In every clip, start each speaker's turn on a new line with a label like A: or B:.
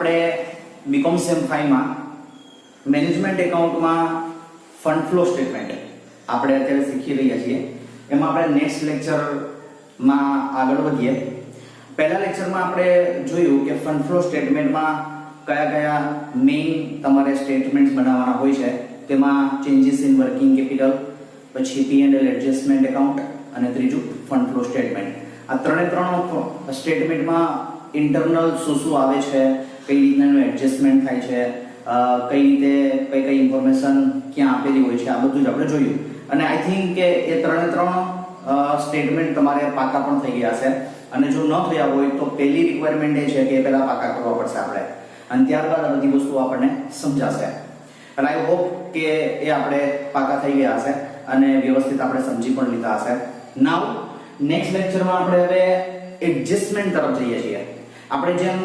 A: આપણે BCom sem 5 માં management એકાઉન્ટમાં ફંડ ફ્લો સ્ટેટમેન્ટ આપણે અત્યારે શીખી રહ્યા છીએ. એમાં આપણે નેક્સ્ટ લેક્ચરમાં આગળ વધીએ. પહેલા લેક્ચરમાં આપણે જોયું કે ફંડ ફ્લો સ્ટેટમેન્ટમાં કયા કયા મેઇન તમારે સ્ટેટમેન્ટ્સ બનાવવાના હોય છે. તેમાં ચેન્જીસ ઇન વર્કિંગ કેપિટલ, પછી P&L એડજસ્ટમેન્ટ એકાઉન્ટ અને ત્રીજું ફંડ ફ્લો સ્ટેટમેન્ટ. આ ત્રણે ત્રણ સ્ટેટમેન્ટમાં ઇન્ટરનલ શું આવે છે, કઈ રીતના એડજસ્ટમેન્ટ થાય છે, કઈ રીતે કઈ ઇન્ફોર્મેશન ક્યાં આપેલી હોય છે, આ બધું જ આપણે જોયું. અને આઈ થિંક કે એ ત્રણે ત્રણ સ્ટેટમેન્ટ તમારે પાકા પણ થઈ ગયા છે. અને જો ન થયા હોય તો પહેલી રિક્વાયરમેન્ટ એ છે કે પહેલા પાકા કરવા પડશે આપણે, અને ત્યારબાદ આ બધી વસ્તુઓ આપણને સમજાશે. અને આઈ હોપ કે એ આપણે પાકા થઈ ગયા હશે અને વ્યવસ્થિત આપણે સમજી પણ લીધા હશે. નાઉ નેક્સ્ટ લેક્ચરમાં આપણે હવે એડજસ્ટમેન્ટ તરફ જઈએ છીએ. આપણે જેમ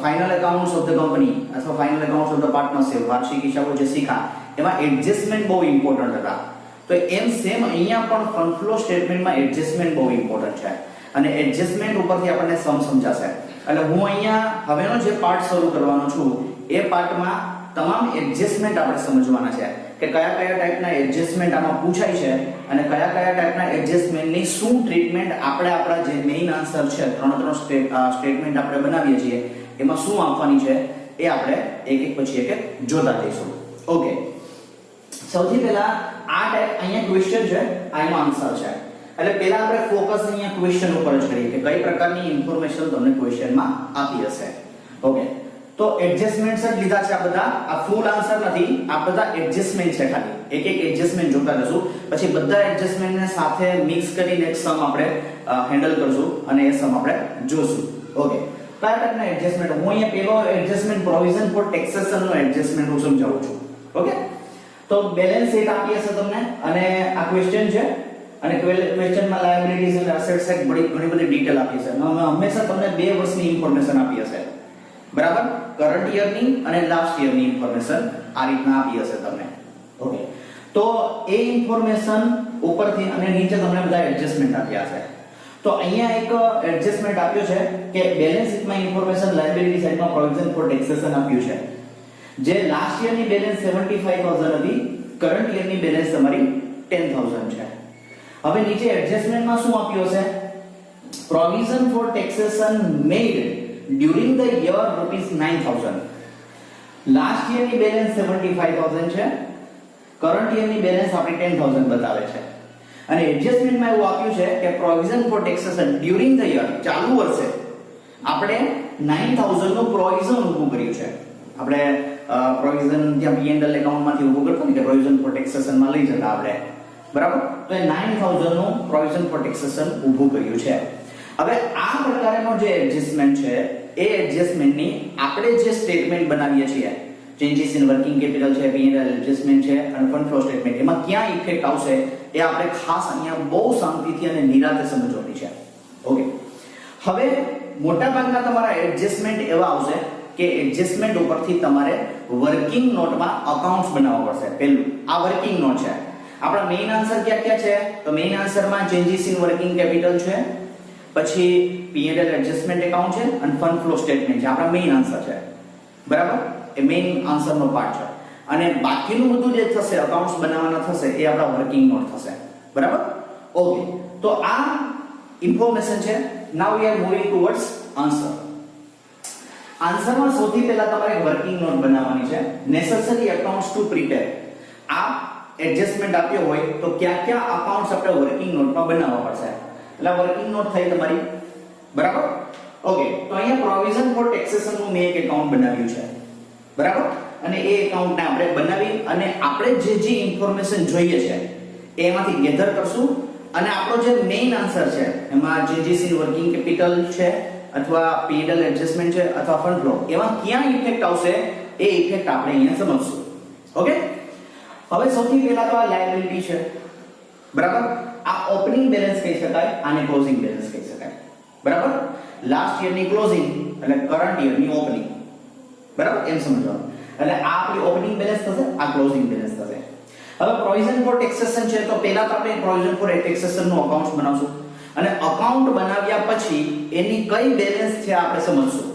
A: final accounts of the company અથવા final accounts of the partnership વાર્ષિક હિસાબો જે શીખા એમાં એડજસ્ટમેન્ટ બહુ ઇમ્પોર્ટન્ટ હતા. તો એમ સેમ અહીંયા પણ ફંડ ફ્લો સ્ટેટમેન્ટમાં એડજસ્ટમેન્ટ બહુ ઇમ્પોર્ટન્ટ છે. અને એડજસ્ટમેન્ટ ઉપરથી આપણને સમજાશે. એટલે હું અહીંયા હવેનો જે પાર્ટ શરૂ કરવાનો છું એ પાર્ટમાં તમામ એડજસ્ટમેન્ટ આપણે સમજવાના છે કે કયા કયા ટાઈપના એડજસ્ટમેન્ટ આમાં પૂછાય છે અને કયા કયા ટાઈપના એડજસ્ટમેન્ટની શું ટ્રીટમેન્ટ આપણે આપણા જે મેઇન આન્સર છે ત્રણ સ્ટેટમેન્ટ આપણે બનાવીએ છીએ એમાં શું આપવાની છે એ આપણે એક એક પછી એક જોતા જઈશું. ઓકે, સૌથી પહેલા આ ટાઈપ અહીંયા ક્વેશ્ચન છે, આ એનો આન્સર છે. એટલે પહેલા આપણે ફોકસ અહીંયા ક્વેશ્ચન ઉપર જ કરીએ કે કઈ પ્રકારની ઇન્ફોર્મેશન તમને ક્વેશ્ચનમાં આપી હશે. ઓકે, તો એડજસ્ટમેન્ટ્સ જ લીધા છે આ બધા. આ ફૂલ આન્સર નથી, આ બધા એડજસ્ટમેન્ટ છે. ખાલી એક એક એડજસ્ટમેન્ટ જોતા જશું, પછી બધા એડજસ્ટમેન્ટને સાથે મિક્સ કરીને એક સમ આપણે હેન્ડલ કરશું અને એ સમ આપણે જોશું. ઓકે, કયા ટાઈપના એડજસ્ટમેન્ટ? હું અહીંયા પહેલો એડજસ્ટમેન્ટ પ્રોવિઝન ફોર ટેક્સેશન નો એડજસ્ટમેન્ટ હું સમજાવું છું. ઓકે, તો બેલેન્સ શીટ આપી હશે તમને અને આ ક્વેશ્ચન છે અને ક્વેશ્ચનમાં લાયબિલિટીઝ અને એસેટ્સ એક ઘણી બધી ડિટેલ આપી છે. હંમેશા તમને 2 વર્ષની ઇન્ફોર્મેશન આપી હશે, બરાબર? કરન્ટ યરની અને લાસ્ટ યરની ઇન્ફોર્મેશન આ રીતના આપી હશે તમને. ઓકે, તો એ ઇન્ફોર્મેશન ઉપરથી અને નીચે તમને બધા એડજસ્ટમેન્ટ આપ્યા છે. તો અહીંયા એક એડજસ્ટમેન્ટ આપ્યો છે કે બેલેન્સ શીટમાં ઇન્ફોર્મેશન લાયબિલિટી સાઈડમાં પ્રોવિઝન ફોર ટેક્સેશન આપ્યું છે. જે લાસ્ટ યરની બેલેન્સ 75000 હતી, કરન્ટ યરની બેલેન્સ તમારી 10000 છે. હવે નીચે એડજસ્ટમેન્ટમાં શું આપ્યું છે? Provision for taxation made during the year ₹9000. Last યરની બેલેન્સ 75000 છે, કરન્ટ યરની બેલેન્સ આપણી 10000 બતાવે છે. અને એડજસ્ટમેન્ટમાં એવું આપ્યું છે કે provision for taxation during the year, ચાલુ વર્ષે આપણે 9000 નું પ્રોવિઝન ઊભું કર્યું છે. આપણે પ્રોવિઝન ત્યાં P&L એકાઉન્ટમાંથી ઊભું કરતા ને કે પ્રોવિઝન ફોર ટેક્સેશનમાં લઈ જતા આપણે, બરાબર? તો એ 9000 નું પ્રોવિઝન ફોર ટેક્સેશન ઊભું કર્યું છે. હવે આ પ્રકારનો જે એડજસ્ટમેન્ટ છે એ એડજસ્ટમેન્ટની આપણે જે સ્ટેટમેન્ટ બનાવીએ છીએ, ચેન્જીસ ઇન વર્કિંગ કેપિટલ છે, P&L એડજસ્ટમેન્ટ છે અને ફંડ ફ્લો સ્ટેટમેન્ટ, એમાં ક્યાં ઇફેક્ટ આવશે એ આપણે ખાસ અહીંયા બહુ શાંતિથી અને નિરાંતે સમજવાની છે. ઓકે, હવે મોટાભાગના તમારા એડજસ્ટમેન્ટ એવા આવશે કે એડજસ્ટમેન્ટ ઉપરથી તમારે વર્કિંગ નોટમાં અકાઉન્ટ્સ બનાવવા પડશે. પહેલું આ વર્કિંગ નોટ છે. આપણા મેઇન આન્સર ક્યાં ક્યાં છે? તો મેઇન આન્સરમાં ચેન્જીસ ઇન વર્કિંગ કેપિટલ છે, પછી P&L એડજસ્ટમેન્ટ એકાઉન્ટ છે અને ફંડ ફ્લો સ્ટેટમેન્ટ છે. આપણા મેઇન આન્સર છે, બરાબર? એ મેઇન આન્સરનો પાર્ટ છે. અને બાકીનું બધું જે થશે અકાઉન્ટ્સ બનાવવાના થશે એ આપણા વર્કિંગ નોટ થશે, બરાબર? ઓકે, તો આ ઇન્ફોર્મેશન છે. Now we are moving towards answer. આન્સરમાં સૌથી પહેલા તમારે વર્કિંગ નોટ બનાવવાની છે. Necessary accounts to prepare. આ એડજસ્ટમેન્ટ આપ્યો હોય તો ક્યાં ક્યાં અકાઉન્ટ્સ આપણે વર્કિંગ નોટમાં બનાવવા પડશે. એટલે વર્કિંગ નોટ થઈ તમારી, બરાબર? ઓકે, તો અહીંયા પ્રોવિઝન ફોર ટેક્સેશન નું મેં એક એકાઉન્ટ બનાવ્યું છે, બરાબર? અને એ એકાઉન્ટને આપણે બનાવી અને આપણે જે ઇન્ફોર્મેશન જોઈએ છે એમાંથી ગેધર કરશું અને આપણો જે મેઇન આન્સર છે એમાં ચેન્જીસ ઇન વર્કિંગ કેપિટલ છે અથવા P&L એડજસ્ટમેન્ટ છે અથવા ફંડ ફ્લો, એમાં ક્યાં ઇફેક્ટ આવશે એ ઇફેક્ટ આપણે અહીંયા સમજશું. ઓકે, હવે સૌથી પહેલા તો આ લાયબિલિટી છે, બરાબર? આ ઓપનિંગ બેલેન્સ કહી શકાય, આને ક્લોઝિંગ બેલેન્સ કહી શકાય, બરાબર? લાસ્ટ યરની ક્લોઝિંગ એટલે કરન્ટ યરની ઓપનિંગ, બરાબર? એમ સમજવાનું. એટલે આ આપણી ઓપનિંગ બેલેન્સ થશે, આ ક્લોઝિંગ બેલેન્સ થશે. હવે પ્રોવિઝન ફોર ટેક્સેશન છે તો પહેલા તો આપણે પ્રોવિઝન ફોર ટેક્સેશન નું અકાઉન્ટ બનાવશું અને અકાઉન્ટ બનાવ્યા પછી એની કઈ બેલેન્સ છે આપણે સમજશું.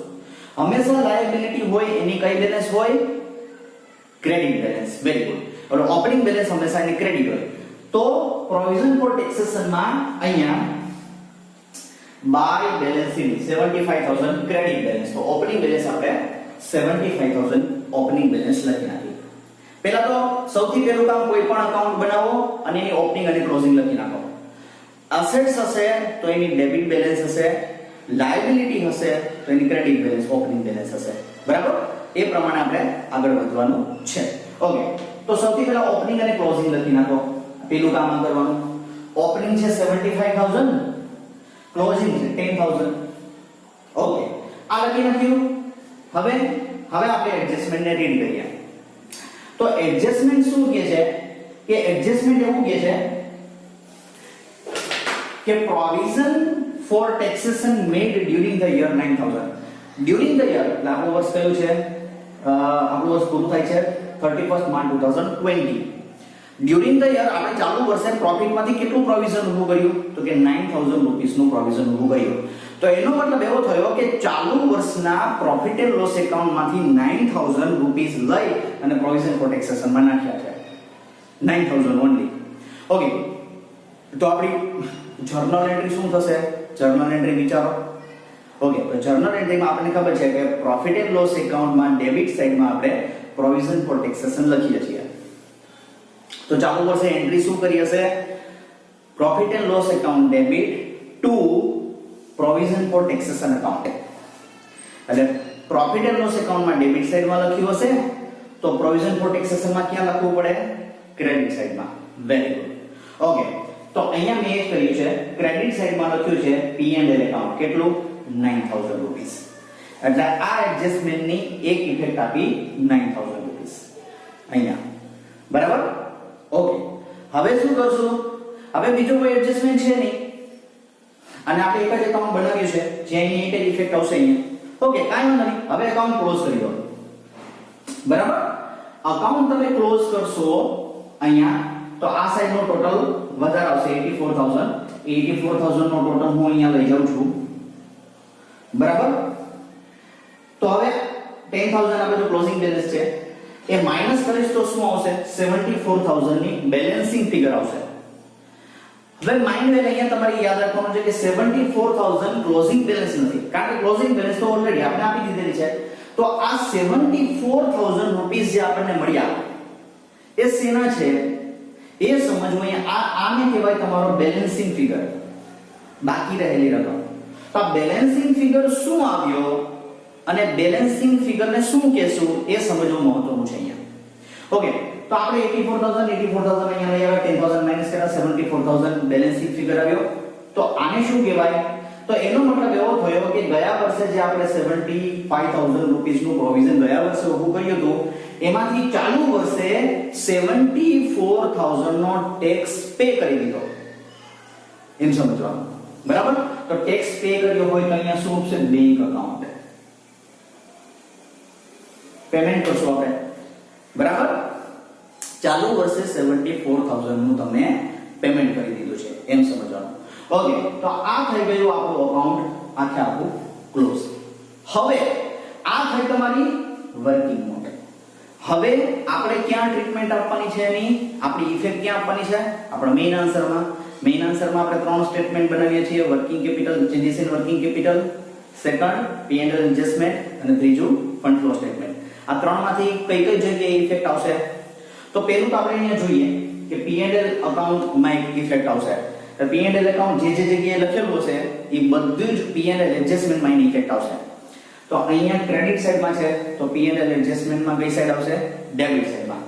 A: હંમેશા લાયબિલિટી હોય એની કઈ બેલેન્સ હોય? Credit balance. Very good. ઓલો ઓપનિંગ બેલેન્સ હંમેશા એની ક્રેડિટ હોય. તો પ્રોવિઝન ફોર ટેક્સેશન માં અહીંયા બાય બેલેન્સિંગ 75000 ક્રેડિટ બેલેન્સ. તો ઓપનિંગ બેલેન્સ આપણે 75000 ઓપનિંગ બેલેન્સ લખી નાખી. પહેલા તો સૌથી પહેલું કામ કોઈ પણ અકાઉન્ટ બનાવો અને એની ઓપનિંગ અને ક્લોઝિંગ લખી નાખો. એસેટ્સ હશે તો એની ડેબિટ બેલેન્સ હશે, લાયબિલિટી હશે તો એની ક્રેડિટ બેલેન્સ ઓપનિંગ બેલેન્સ હશે. બરાબર? એ પ્રમાણે આપણે આગળ વધવાનું છે. ઓકે. તો સૌથી પહેલા ઓપનિંગ અને ક્લોઝિંગ લખી નાખો. પેલું કામ આ કરવાનું. ઓપનિંગ છે 75000, ક્લોઝિંગ છે 10000. ઓકે. આ લખી નાખ્યું. હવે આપણે એડજસ્ટમેન્ટ ને રીડ કરીએ. તો એડજસ્ટમેન્ટ શું કહે છે કે એડજસ્ટમેન્ટ એવું કહે છે કે provision for taxation made during the year 9000. During the year એટલે આપણું વર્ષ કયું છે? આપણું વર્ષ પૂરું થાય છે 31st March 2020. During the year આપણે ચાલુ વર્ષે પ્રોફિટમાંથી કેટલું પ્રોવિઝન ઊભું કર્યું? તો કે 9000 રૂપીસ નું પ્રોવિઝન ઊભું કર્યું. તો એનો મતલબ એવો થયો કે ચાલુ વર્ષના પ્રોફિટ એન્ડ લોસ એકાઉન્ટમાંથી 9000 રૂપીસ લઈ અને પ્રોવિઝન ફોર ટેક્સેશન માં નાખ્યા છે. 9000 ઓન્લી. ઓકે. તો આપણી જર્નલ એન્ટ્રી શું થશે? જર્નલ એન્ટ્રી વિચારો. ઓકે. તો જર્નલ એન્ટ્રીમાં આપણને ખબર છે કે પ્રોફિટ એન્ડ લોસ એકાઉન્ટમાં ડેબિટ સાઈડમાં આપણે પ્રોવિઝન ફોર ટેક્સેશન લખીએ છીએ. તો ચાલુ વર્ષે એન્ટ્રી શું કરી હશે? Profit and loss account debit to provision for taxation account. એટલે પ્રોફિટ એન્ડ લોસ એકાઉન્ટમાં ડેબિટ સાઈડમાં લખ્યું હશે તો પ્રોવિઝન ફોર ટેક્સેશન માં ક્યાં લખવું પડે? ક્રેડિટ સાઈડમાં. Very good. ઓકે. તો અહીંયા મેં એ કર્યું છે ક્રેડિટ સાઈડમાં લખ્યું છે P&L એકાઉન્ટ. કેટલું? 9000 રૂપીસ. એટલે આ એડજસ્ટમેન્ટની એક ઇફેક્ટ આપી 9000 રૂપીસ અહીંયા. બરાબર? ઓકે. હવે શું કરશું? હવે બીજો કોઈ એડજસ્ટમેન્ટ છે નહીં અને આપણે એક જ એકાઉન્ટ બનાવ્યું છે જેની એક જ ઇફેક્ટ આવશે અહીંયા. ઓકે, કાંઈ વાંધો નહીં. હવે એકાઉન્ટ ક્લોઝ કરી દો. બરાબર? અકાઉન્ટ તમે ક્લોઝ કરશો અહીંયા તો આ સાઈડ નો ટોટલ વધારે આવશે 84000. 84000 નો ટોટલ હું અહીંયા લઈ જાઉં છું. બરાબર? તો હવે 10000 આપણે જો ક્લોઝિંગ બેલેન્સ છે એ માઈનસ કરીશ તો શું આવશે? 74000 ની બેલેન્સિંગ ફિગર આવશે. હવે માઇન્ડ વેલ અહીંયા તમારે યાદ રાખવાનું છે કે 74000 ક્લોઝિંગ બેલેન્સ નથી, કારણ કે ક્લોઝિંગ બેલેન્સ તો ઓલરેડી આપણે આપી દીધેલી છે. તો આ 74000 રૂપીસ જે આપણને મળ્યા એ શેના છે એ સમજવું. અહીંયા આને કહેવાય તમારો બેલેન્સિંગ ફિગર, બાકી રહેલી રકમ. તો આ બેલેન્સિંગ ફિગર શું આવ્યો અને બેલેન્સિંગ ફિગરને શું કહેશું એ સમજવું મહત્વનું છે અહીંયા. ઓકે. તો આપણે 84000 અહીંયા લઈ આવ્યા, 10000 માઈનસ કર્યા, 74000 બેલેન્સિંગ ફિગર આવ્યો. તો આને શું કહેવાય? તો એનો મતલબ એવો થયો કે ગયા વર્ષે જે આપણે 75000 રૂપીસ નું પ્રોવિઝન ગયા વર્ષે ઊભું કર્યું હતું એમાંથી ચાલુ વર્ષે 74000 નો ટેક્સ પે કરી દીધો. એમ સમજવાનું. બરાબર? તો ટેક્સ પે કર્યો હોય તો અહીંયા શું છે? Bank account. પેમેન્ટ કરશો આપણે. બરાબર? ચાલુ વર્ષે 74000 નું તમે પેમેન્ટ કરી દીધું છે એમ સમજવાનું. ઓકે. તો આ થઈ ગયું આપણું અકાઉન્ટ આખે આખું ક્લોઝ. હવે આ થઈ તમારી વર્કિંગ નોટ. હવે આપણે ક્યાં ટ્રીટમેન્ટ આપવાની છે એની? આપણી ઇફેક્ટ ક્યાં આપવાની છે? આપણા મેઇન આન્સરમાં. મેઇન આન્સરમાં આપણે ત્રણ સ્ટેટમેન્ટ બનાવીએ છીએ: working capital, changes in working capital, second P&L adjustment અને ત્રીજું ફંડ ફ્લો સ્ટેટમેન્ટ. આ ત્રણમાંથી કઈ કઈ જગ્યાએ ઇફેક્ટ આવશે? તો પહેલું તો આપણે અહીંયા જોઈએ કે P&L એકાઉન્ટમાં એક ઇફેક્ટ આવશે. તો P&L એકાઉન્ટ જે જગ્યાએ લખેલું હશે એ બધું જ P&L એડજસ્ટમેન્ટમાં એની ઇફેક્ટ આવશે. તો અહીંયા ક્રેડિટ સાઈડમાં છે તો P&L એડજસ્ટમેન્ટમાં કઈ સાઈડ આવશે? ડેબિટ સાઈડમાં.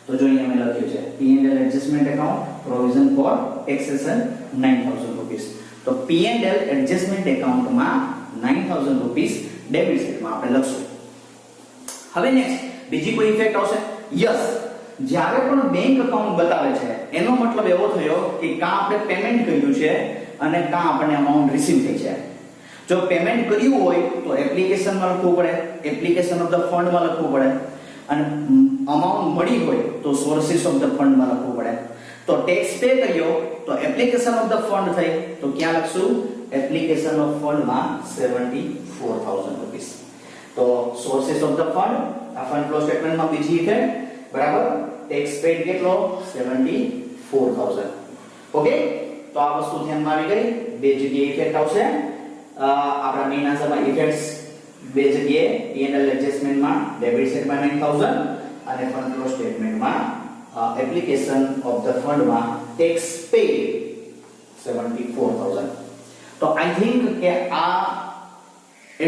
A: તો જો અહીંયા મેં લખ્યું છે P&L adjustment account provision for taxation 9000 rupees. તો P&L એડજસ્ટમેન્ટ એકાઉન્ટમાં 9000 રૂપીસ ડેબિટ સાઈડમાં આપણે લખશું. હવે નેક્સ્ટ બીજી કોઈ ઇફેક્ટ આવશે? યસ. જ્યારે પણ બેંક એકાઉન્ટ બતાવે છે એનો મતલબ એવો થયો કે કાં આપણે પેમેન્ટ કર્યું છે અને કાં આપણને અમાઉન્ટ રિસીવ થઈ છે. જો પેમેન્ટ કર્યું હોય તો એપ્લિકેશનમાં લખવું પડે, એપ્લિકેશન ઓફ ધ ફંડમાં લખવું પડે, અને અમાઉન્ટ મળી હોય તો સોર્સિસ ઓફ ધ ફંડમાં લખવું પડે. તો ટેક્સ પે કર્યો તો એપ્લિકેશન ઓફ ધ ફંડ થઈ તો ક્યાં લખશું? એપ્લિકેશન ઓફ ફંડમાં 74000 રૂપીસ. તો તો સોર્सेस ઓફ ધ ફંડ, આ ફંડ ફ્લો સ્ટેટમેન્ટમાં બીજી ઇફેક્ટ બરાબર, ટેક્સ પેડ કેટલો 74000. ઓકે, તો આ વસ્તુ ધ્યાનમાં આવી ગઈ. બે જગ્યાએ ઇફેક્ટ આવશે. આપણા મેઇન આન્સરમાં ઇફેક્ટ્સ બે જગ્યાએ P&L એડજસ્ટમેન્ટમાં ડેબિટ સાઇડમાં 9000 અને ફંડ ફ્લો સ્ટેટમેન્ટમાં એપ્લિકેશન ઓફ ધ ફંડમાં ટેક્સ પેડ 74000. તો આઈ થિંક કે આ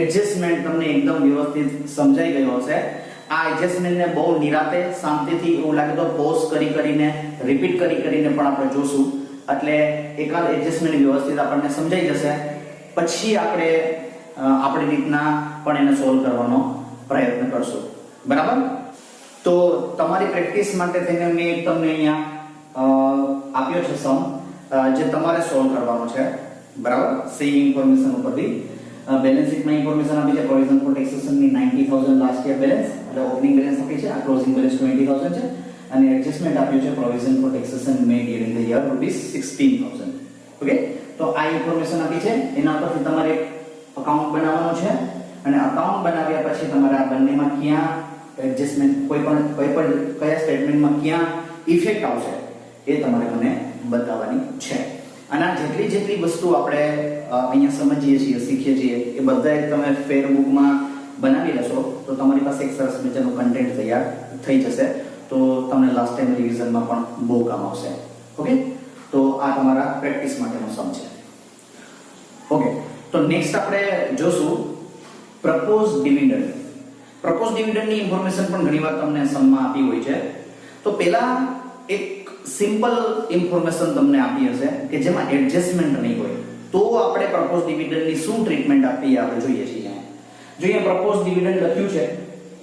A: એડજસ્ટમેન્ટ તમને એકદમ વ્યવસ્થિત સમજાઈ ગયો હશે. આ એડજસ્ટમેન્ટને બહુ નિરાતે શાંતિથી એવું લાગે તો પોઝ કરીને રિપીટ કરીને પણ આપણે જોશું, એટલે એકાદ એડજસ્ટમેન્ટ વ્યવસ્થિત આપણને સમજાઈ જશે. પછી આપણે આપણી રીતના પણ એને સોલ્વ કરવાનો પ્રયત્ન કરશું. બરાબર, તો તમારી પ્રેક્ટિસ માટે થઈને મેં તમને અહીંયા આપ્યો છે સમ જે તમારે સોલ્વ કરવાનો છે. બરાબર, સેમ ઇન્ફોર્મેશન ઉપરથી બેલેન્સ શીટમાં ઇન્ફોર્મેશન આપી છે. પ્રોવિઝન ફોર ટેક્સેશન ની 90000 લાસ્ટ યર બેલેન્સ એટલે ઓપનિંગ બેલેન્સ આપી છે, આ ક્લોઝિંગ બેલેન્સ 20000 છે અને એડજસ્ટમેન્ટ આપ્યું છે provision for taxation made during the year ₹16000. Okay, તો આ ઇન્ફોર્મેશન આપી છે, એના પરથી તમારે અકાઉન્ટ બનાવવાનું છે અને અકાઉન્ટ બનાવ્યા પછી તમારે આ બંનેમાં ક્યાં એડજસ્ટમેન્ટ કોઈ પણ કયા સ્ટેટમેન્ટમાં ક્યાં ઇફેક્ટ આવશે એ તમારે મને બતાવવાની છે. અને આ જેટલી વસ્તુ આપણે અહીંયા સમજીએ છીએ શીખીએ છીએ એ બધા તમે ફેર બુકમાં બનાવી લેશો તો તમારી પાસે એક સરસ મજાનું કન્ટેન્ટ તૈયાર થઈ જશે. તો તમને લાસ્ટ ટાઈમ રિવિઝનમાં પણ બહુ કામ આવશે. ઓકે, તો આ તમારા પ્રેક્ટિસ માટેનો સમ છે. ઓકે, તો નેક્સ્ટ આપણે જોશું પ્રપોઝ ડિવિડન્ડ. પ્રપોઝ ડિવિડન્ડની ઇન્ફોર્મેશન પણ ઘણીવાર તમને સમમાં આપી હોય છે. તો પહેલા એક સિમ્પલ ઇન્ફોર્મેશન તમને આપી હશે કે જેમાં એડજસ્ટમેન્ટ નહીં હોય તો આપણે પ્રપોઝ ડિવિડન્ડની શું ટ્રીટમેન્ટ આપવી આપણે જોઈએ છીએ. જોઈએ પ્રપોઝ ડિવિડન્ડ લખ્યું છે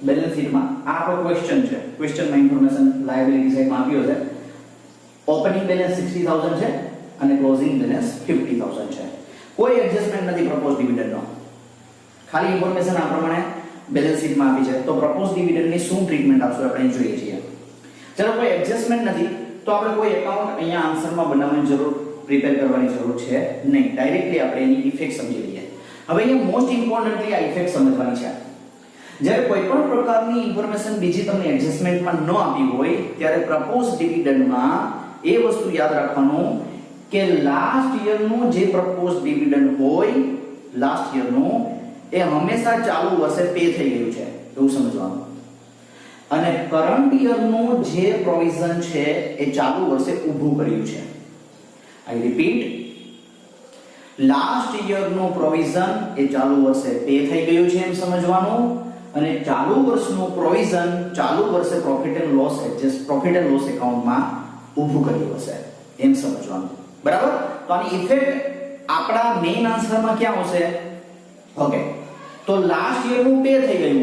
A: બેલેન્સ શીટમાં. આ આપણો ક્વેશ્ચન છે. ક્વેશ્ચનમાં ઇન્ફોર્મેશન લાયબિલિટી સાઈડમાં આપ્યો છે. ઓપનિંગ બેલેન્સ 60000 છે અને ક્લોઝિંગ બેલેન્સ 50000 છે. કોઈ એડજસ્ટમેન્ટ નથી પ્રપોઝ ડિવિડન્ડનો, ખાલી ઇન્ફોર્મેશન આ પ્રમાણે બેલેન્સ શીટમાં આપી છે. તો પ્રપોઝ ડિવિડન્ડની શું ટ્રીટમેન્ટ આપશું આપણે જોઈએ છીએ. ચલો, કોઈ એડજસ્ટમેન્ટ નથી તો આપણે કોઈ એકાઉન્ટ અહીંયા આન્સરમાં બનાવવાની જરૂર પ્રિપેર કરવાની જરૂર છે નહીં. ડાયરેક્ટલી આપણે એની ઇફેક્ટ સમજી લઈએ. હવે અહીંયા મોસ્ટ ઇમ્પોર્ટન્ટલી આ ઇફેક્ટ સમજવાની છે. જ્યારે કોઈ પણ પ્રકારની ઇન્ફોર્મેશન બીજી તમને એડજસ્ટમેન્ટમાં ન આપી હોય ત્યારે પ્રપોઝ ડિવિડન્ડમાં એ વસ્તુ યાદ રાખવાનું કે લાસ્ટ યરનું જે પ્રપોઝ ડિવિડન્ડ હોય લાસ્ટ યરનું એ હંમેશા ચાલુ વર્ષે પે થઈ ગયું છે એવું સમજવાનું. અને કરંટ યરનું જે પ્રોવિઝન છે એ ચાલુ વર્ષે ઊભું કર્યું છે. આઈ રિપીટ, લાસ્ટ યરનું પ્રોવિઝન એ ચાલુ વર્ષે પે થઈ ગયું છે એમ સમજવાનું અને ચાલુ વર્ષનું પ્રોવિઝન ચાલુ વર્ષે પ્રોફિટ એન્ડ લોસ એકાઉન્ટમાં ઊભું કર્યું હશે એમ સમજવાનું. બરાબર, તો આની ઇફેક્ટ આપણા મેઇન આન્સરમાં ક્યાં આવશે? ઓકે, તો લાસ્ટ યરનું પે થઈ ગયું,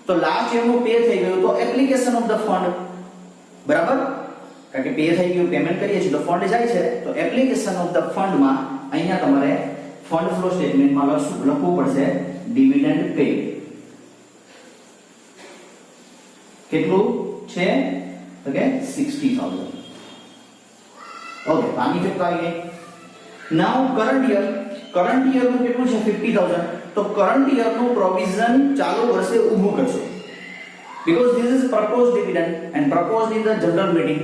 A: તો લાસ્ટ યરનું પે થઈ ગયું તો એપ્લિકેશન ઓફ ધ ફંડ. બરાબર, કારણ કે પે થઈ ગયું, પેમેન્ટ કરીએ છીએ તો ફંડ જાય છે, તો એપ્લિકેશન ઓફ ધ ફંડમાં અહીંયા તમારે ફંડ ફ્લો સ્ટેટમેન્ટમાં લખવું પડશે ડિવિડન્ડ પેડ. કેટલું છે? તો કે 60000. ઓકે, આની ઇફેક્ટ આવી ગઈ. નાઉ કરંટ યરનું કેટલું છે? 50000. તો કરંટ યરનું પ્રોવિઝન ચાલુ વર્ષે ઊભું કરશે because this is proposed dividend and proposed in the general meeting.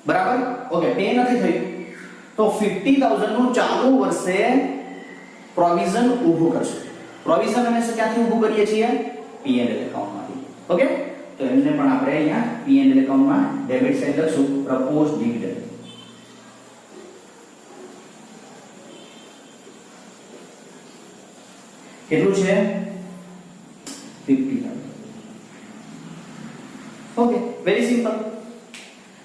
A: બરાબર, ઓકે, પે નથી થયું તો 50000 નું ચાલુ વર્ષે પ્રોવિઝન ઊભું કરશે. પ્રોવિઝન હંમેશા ક્યાંથી ઊભું કરીએ છીએ? P&L એકાઉન્ટમાંથી. ઓકે, તો એમને પણ આપણે અહીંયા P&L એકાઉન્ટમાં ડેબિટ સાઈડ લખશું પ્રપોઝ ડિવિડન્ડ. કેટલું છે? 50000. Okay, very simple.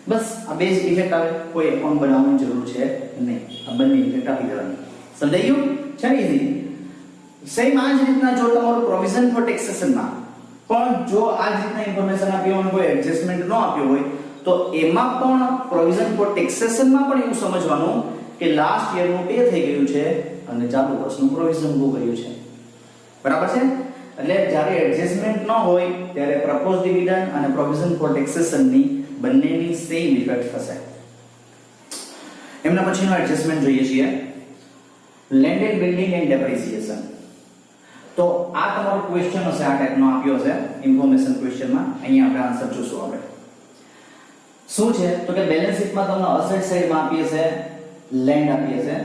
A: બસ આ બે ઇફેક્ટ આવે, કોઈ એકાઉન્ટ બનાવવાની જરૂર છે નહીં. આ બંને ઇફેક્ટ આપી દેવાની. સમજાયું છે ને? ઈઝી. સેમ આ જ રીતના જો તમારું પ્રોવિઝન ફોર ટેક્સેશનમાં પણ જો આ જ રીતના ઇન્ફોર્મેશન આપી હોય, કોઈ એડજસ્ટમેન્ટ ન આપ્યો હોય તો એમાં પણ પ્રોવિઝન ફોર ટેક્સેશનમાં પણ એવું સમજવાનું કે લાસ્ટ યરનું પે થઈ ગયું છે અને ચાલુ વર્ષનું પ્રોવિઝન ઊભું કર્યું છે. બરાબર છે? એટલે જ્યારે એડજસ્ટમેન્ટ ન હોય ત્યારે પ્રપોઝ ડિવિડન્ડ અને પ્રોવિઝન ફોર ટેક્સેશન ની બંનેની સેમ ઇફેક્ટ થશે. એમના પછીનો એડજસ્ટમેન્ટ જોઈએ છીએ land and building and depreciation. તો આ તમારો ક્વેશ્ચન હશે, આ ટાઈપનો આપ્યો છે ઇન્ફોર્મેશન ક્વેશ્ચનમાં. અહીંયા આપણે આન્સર જોશું. આપણે શું છે તો કે બેલેન્સ શીટમાં તમને અસેટ સાઈડમાં આપીએ છે લેન્ડ આપીએ છે,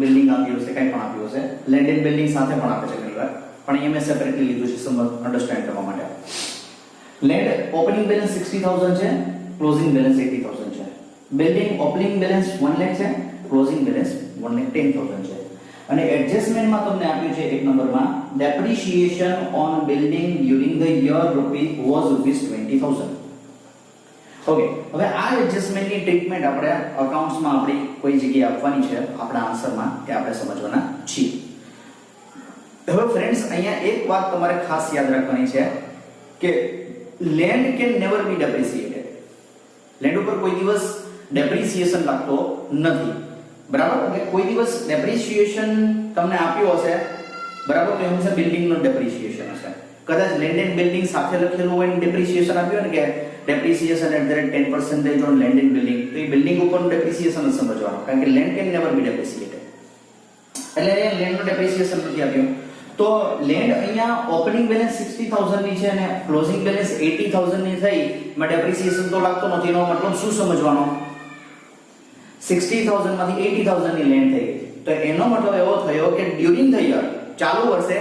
A: બિલ્ડિંગ આપ્યું છે, કંઈ પણ આપ્યું છે. લેન્ડ એન્ડ બિલ્ડિંગ સાથે પણ આપે છે ઘણીવાર, પણ અહીંયા મેં સેપરેટલી લીધું છે અન્ડરસ્ટેન્ડ કરવા માટે. લેન્ડ ઓપનિંગ બેલેન્સ 60000 છે, ક્લોઝિંગ બેલેન્સ 80000 છે. બિલ્ડિંગ ઓપનિંગ બેલેન્સ 1 લાખ છે, ક્લોઝિંગ બેલેન્સ 1,10,000 છે. અને એડજસ્ટમેન્ટમાં તમને આપ્યું છે એક નંબરમાં depreciation on building during the year was ₹20,000. Okay, હવે આ એડજસ્ટમેન્ટની ટ્રીટમેન્ટ આપણે અકાઉન્ટ્સમાં આપણી કોઈ જગ્યાએ આપવાની છે આપણા આન્સરમાં, તે આપણે સમજવાના છીએ. હવે ફ્રેન્ડ્સ, અહીંયા એક વાત તમારે ખાસ યાદ રાખવાની છે કે land can never be depreciated. Land ઉપર કોઈ દિવસ ડેપ્રિસિએશન લાગતો નથી, બરાબર? એટલે કોઈ દિવસ ડેપ્રિસિએશન તમને આપ્યો હશે, બરાબર, તો હંમેશા બિલ્ડિંગનો ડેપ્રિસિએશન હશે. કદાચ લેન્ડ એન્ડ બિલ્ડિંગ સાથે લખેલું હોય ને ડેપ્રિસિએશન આપ્યું ને કે depreciation at the rate 10% on land and building, તો એ બિલ્ડિંગ ઉપરનું ડેપ્રિસિએશન જ સમજવાનું, કારણ કે લેન્ડ કેન નેવર બી ડેપ્રિસિએટેડ. એટલે અહીંયા લેન્ડનું ડેપ્રિસિએશન નથી આપ્યું. તો લેન્ડ અહીંયા ઓપનિંગ બેલેન્સ 60000 ની છે અને ક્લોઝિંગ બેલેન્સ 80000 ની થઈ, માં ડેપ્રિસિએશન તો લાગતો નથી. એનો મતલબ શું સમજવાનો? 60000 માંથી 80000 ની લેન્ડ થઈ ગઈ, તો એનો મતલબ એવો થયો કે ડ્યુરિંગ ધ યર, ચાલુ વર્ષે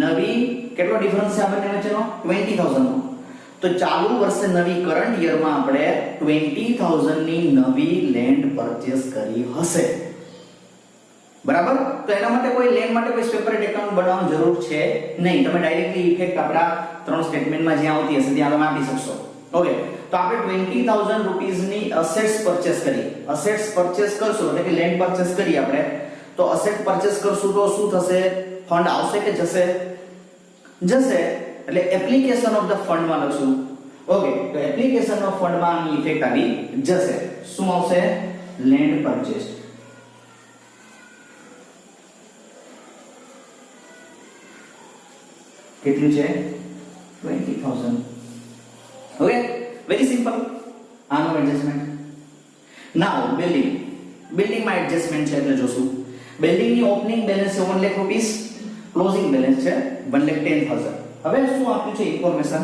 A: નવી, કેટલો ડિફરન્સ છે આ બંને વચ્ચેનો? 20000 નો. તો ચાલુ વર્ષે નવી કરંટ યરમાં આપણે 20000 ની નવી લેન્ડ પરચેસ કરી હશે, બરાબર? તો એના માટે કોઈ લેન્ડ માટે કોઈ સેપરેટ એકાઉન્ટ બનાવવાની જરૂર છે નહીં. તમે ડાયરેક્ટલી ઇફેક્ટ આપણા 3 સ્ટેટમેન્ટમાં જ્યાં આવતી હશે ત્યાં તમે આપી શકશો. ઓકે, તો આપણે 20000 રૂપીસ ની અસેટ્સ પરચેસ કરી. અસેટ્સ પરચેસ કરશું એટલે કે લેન્ડ પરચેસ કરી આપણે, તો અસેટ પરચેસ કરશું તો શું થશે? ફંડ આવશે કે જશે? જશે. એટલે એપ્લિકેશન ઓફ ધ ફંડ માં લખશું. ઓકે, તો એપ્લિકેશન ઓફ ફંડ માં આની ઇફેક્ટ આવી જશે. શું આવશે? Land purchase. કેટલું છે? 20000. ઓકે, વેરી સિમ્પલ આનો એડજસ્ટમેન્ટ. નાઉ બિલ્ડિંગ. બિલ્ડિંગ માં એડજસ્ટમેન્ટ છે એટલે જોશું. બિલ્ડિંગ ની ઓપનિંગ બેલેન્સ છે 1 લાખ રૂપીસ, ક્લોઝિંગ બેલેન્સ છે 1,10,000. હવે શું આપ્યું છે ઇન્ફોર્મેશન?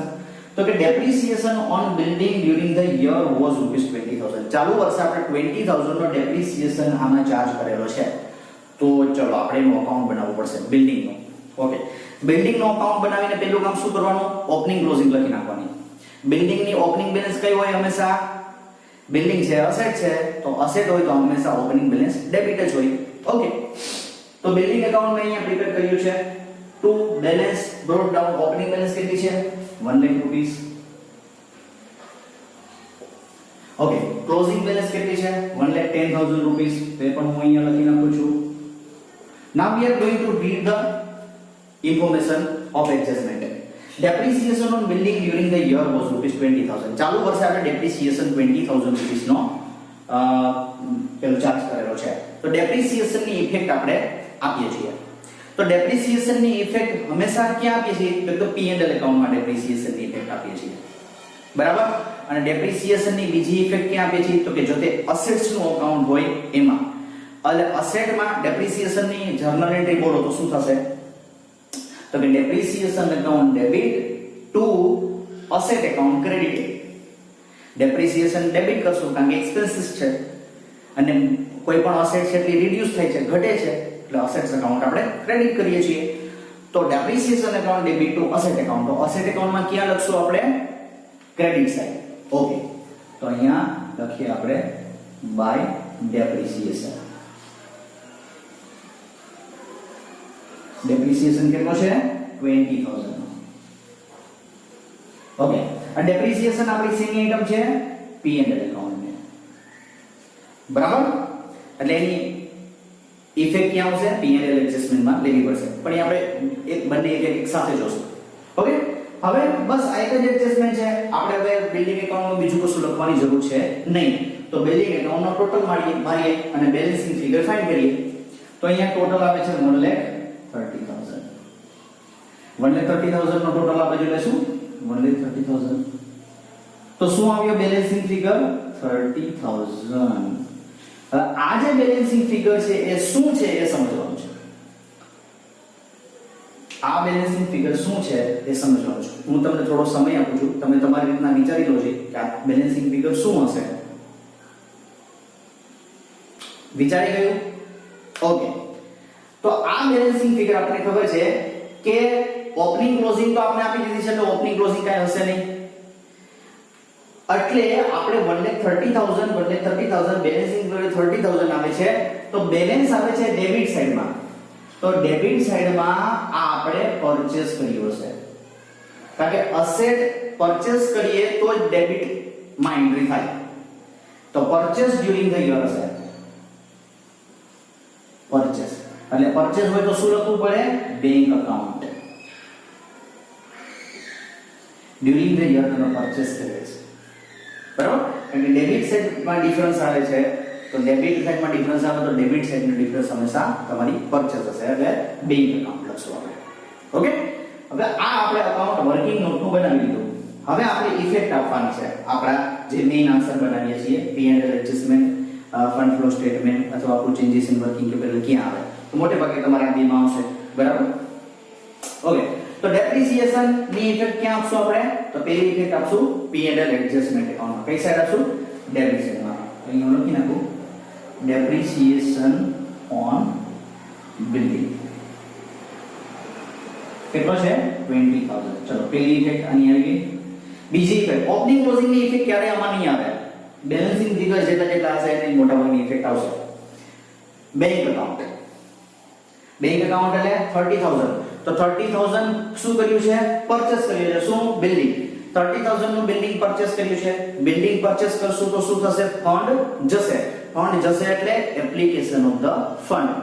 A: તો કે depreciation on building during the year was ₹20,000. ચાલુ વર્ષે આપણે 20000 નો ડેપ્રિસિએશન આમાં ચાર્જ કરેલો છે. તો ચલો આપણે એનું અકાઉન્ટ બનાવવું પડશે બિલ્ડિંગ નું. ઓકે, બિલ્ડિંગ નો અકાઉન્ટ બનાવીને પહેલું કામ શું કરવાનું? ઓપનિંગ ક્લોઝિંગ લખી નાખવાની. બિલ્ડિંગ ની ઓપનિંગ બેલેન્સ કઈ હોય? હંમેશા બિલ્ડિંગ છે, અસેટ છે, તો અસેટ હોય તો હંમેશા ઓપનિંગ બેલેન્સ ડેબિટ જ હોય. ઓકે, તો બિલ્ડિંગ એકાઉન્ટ મેં અહીંયા પ્રિપેર કર્યું છે. To balance brought down. Opening balance કેટલી છે? 1 lakh rupees. Okay, closing balance કેટલી છે? 1,10,000 રૂપીસ. તો એ પણ હું અહીંયા લખી નાખું છું. Now we are going to read the information of adjustment. Depreciation on building during the year was ₹20,000. ચાલુ વર્ષે આપણે ડેપ્રિસિએશન 20000 રૂપીસ નો પેલો ચાર્જ કરેલો છે. તો ડેપ્રિસિએશન ની ઇફેક્ટ આપણે આપીએ છીએ. તો ડેપ્રિસિએશન ની ઇફેક્ટ હંમેશા ક્યાં આપીએ છીએ? તો P&L એકાઉન્ટમાં ડેપ્રિસિએશન ની ઇફેક્ટ આપીએ છીએ, બરાબર? અને ડેપ્રિસિએશન ની બીજી ઇફેક્ટ ક્યાં આપીએ છીએ? તો કે જો તે અસેટ્સ નું અકાઉન્ટ હોય એમાં. એટલે અસેટમાં ડેપ્રિસિએશન ની જર્નલ એન્ટ્રી બોલો તો શું થશે? તો કે depreciation account debit to asset account credit. Depreciation debit કરશું કારણ કે એક્સપેન્સીસ છે અને કોઈ પણ અસેટ છે એટલે રિડ્યુસ થાય છે, ઘટે છે, એટલે અસેટ્સ એકાઉન્ટ આપણે ક્રેડિટ કરીએ છીએ. તો depreciation account debit to asset account. તો અસેટ એકાઉન્ટમાં ક્યાં લખશું આપણે? Credit side. ઓકે, તો અહીંયા લખીએ આપણે બાય ડેપ્રિસિએશન. ડેપ્રિસિએશન કેટલો છે? 20000 નો. ઓકે, આ ડેપ્રિસિએશન આપણી શેની આઈટમ છે? P&L એકાઉન્ટ ને, બરાબર? એટલે એની ઇફેક્ટ ક્યાં આવશે? P&L એડજસ્ટમેન્ટમાં લેવી પડશે. પણ આપણે બંને એક સાથે જોશું. ઓકે, હવે બસ આ એક જ એડજસ્ટમેન્ટ છે. આપણે હવે બિલ્ડિંગ એકાઉન્ટમાં બીજું કશું લખવાની જરૂર છે નહીં. તો બિલ્ડિંગ એકાઉન્ટનો ટોટલ મારીએ અને બેલેન્સિંગ ફિગર ફાઇન્ડ કરીએ. તો અહીંયા ટોટલ આવે છે 1,30,000. 1,30,000 નો ટોટલ આ બાજુ લેશું 1,30,000. તો શું આવ્યો બેલેન્સિંગ ફિગર? 30,000. આ જે બેલેન્સિંગ ફિગર છે એ શું છે એ સમજવાનું છે. આ બેલેન્સિંગ ફિગર શું છે એ સમજવાનું છે. હું તમને થોડો સમય આપું છું, તમે તમારી રીતના વિચારી લો કે આ બેલેન્સિંગ ફિગર શું હશે. વિચારી ગયું? ઓકે. તો આ બેલેન્સિંગ ફિગર આપણને ખબર છે કે ઓપનિંગ ક્લોઝિંગ તો આપણે આપી દીધી છે, તો ઓપનિંગ ક્લોઝિંગ કાંઈ હશે નહીં. એટલે આપણે 1,30,000 બેલેન્સિંગ ફિગર 30,000 આવે છે. તો બેલેન્સ આવે છે ડેબિટ સાઈડમાં. તો ડેબિટ સાઈડમાં આ આપણે પરચેસ કર્યું હશે, કારણ કે અસેટ પરચેસ કરીએ તો જ ડેબિટ માં એન્ટ્રી થાય. તો પરચેસ ડ્યુરિંગ ધ યર હશે. પરચેસ એટલે પરચેસ હોય તો શું લખવું પડે? Bank account. During the year તમે પરચેસ કરીએ છે, બરાબર? એટલે ડેબિટ સાઈડમાં ડિફરન્સ આવે છે, તો ડેબિટ સાઈડમાં ડિફરન્સ આવે તો ડેબિટ સાઈડનો ડિફરન્સ હંમેશા તમારી પરચેસ હશે, એટલે બેંક અકાઉન્ટ લખશું આપણે. ઓકે. હવે આ આપણે અકાઉન્ટ વર્કિંગ નોટનું બનાવી દીધું. હવે આપણે ઇફેક્ટ આપવાની છે આપણા જે મેઇન આન્સર બનાવીએ છીએ, P&L adjustment, fund flow statement અથવા આપણું ચેન્જીસ ઇન વર્કિંગ કેપિટલ ક્યાં આવે? તો મોટે ભાગે તમારા બેમાં આવશે, બરાબર? ઓકે. તો ડેપ્રિસિએશન ની ઇફેક્ટ ક્યાં આપશું આપણે? તો પહેલી ઇફેક્ટ આપશું P&L એડજસ્ટમેન્ટ એકાઉન્ટમાં. કઈ સાઈડ આપશું? ડેબિટ સાઈડમાં. અહીં લખી નાખું depreciation on building. કેટલો છે? 20,000. ચલો પહેલી ઇફેક્ટ આની આવી ગઈ. બીજી ઇફેક્ટ ઓપનિંગ ક્લોઝિંગ ની ઇફેક્ટ ક્યારે આમાં નહીં આવે. બેલેન્સિંગ ફિગર જેટલા હશે એની મોટા ભાગની ઇફેક્ટ આવશે. Bank account. બેંક અકાઉન્ટ એટલે 30,000. તો 30,000 શું કર્યું છે? પરચેસ કર્યું છે. શું? બિલ્ડિંગ. 30,000 નું બિલ્ડિંગ પરચેસ કર્યું છે. બિલ્ડિંગ પરચેસ કરશું તો શું થશે? ફંડ જશે. ફંડ જશે એટલે એપ્લિકેશન ઓફ ધ ફંડ.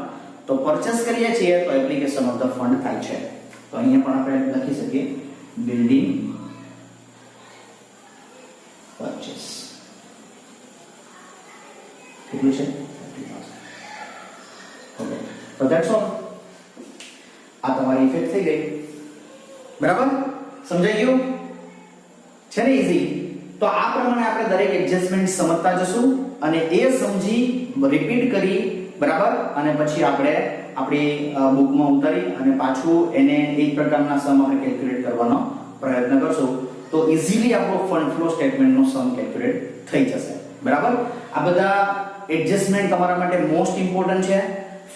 A: તો પરચેસ કરીએ છીએ તો એપ્લિકેશન ઓફ ધ ફંડ થાય છે. તો અહીંયા પણ આપણે લખી શકીએ બિલ્ડિંગ પરચેસ. કેટલું છે? 30,000. ઓકે. તો ધેટ્સ ઓલ. આ તમારી ઇફેક્ટ થઈ ગઈ, બરાબર? સમજાઈ ગયું છે ને? ઈઝી. તો આ પ્રમાણે આપણે દરેક એડજસ્ટમેન્ટ સમજતા જશું અને એ સમજી રિપીટ કરી, બરાબર? અને પછી આપણે આપણી બુકમાં ઉતારી અને પાછું એને એક પ્રકારના સમ આપણે કેલ્ક્યુલેટ કરવાનો પ્રયત્ન કરશું. તો ઈઝીલી આપણો ફંડ ફ્લો સ્ટેટમેન્ટનો સમ કેલ્ક્યુલેટ થઈ જશે, બરાબર? આ બધા એડજસ્ટમેન્ટ તમારા માટે મોસ્ટ ઇમ્પોર્ટન્ટ છે,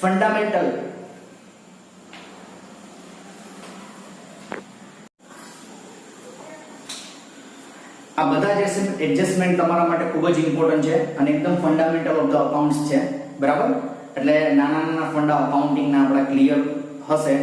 A: ફંડામેન્ટલ. આ બધા જ એડજસ્ટમેન્ટ તમારા માટે ખૂબ જ ઇમ્પોર્ટન્ટ છે અને એકદમ ફંડામેન્ટલ ઓફ ધ અકાઉન્ટ્સ છે, બરાબર? એટલે નાના નાના ફંડા અકાઉન્ટિંગના આપણા ક્લિયર હશે,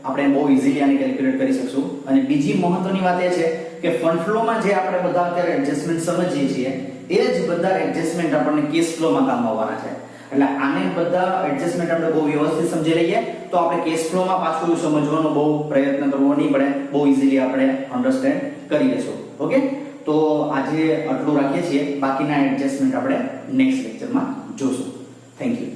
A: આપણે બહુ ઈઝીલી આને કેલ્ક્યુલેટ કરી શકશું. અને બીજી મહત્વની વાત એ છે કે ફંડ ફ્લોમાં જે આપણે બધા અત્યારે એડજસ્ટમેન્ટ સમજીએ છીએ એ જ બધા એડજસ્ટમેન્ટ આપણને કેશ ફ્લોમાં કામ આવવાના છે. એટલે આને બધા એડજસ્ટમેન્ટ આપણે બહુ વ્યવસ્થિત સમજી લઈએ તો આપણે કેશ ફ્લોમાં પાછું સમજવાનો બહુ પ્રયત્ન કરવો નહીં પડે, બહુ ઈઝીલી આપણે અન્ડરસ્ટેન્ડ કરી લેશું. ઓકે. તો આજે આટલું રાખીએ છીએ, બાકીના એડજસ્ટમેન્ટ આપણે નેક્સ્ટ લેક્ચરમાં જોશું. Thank you.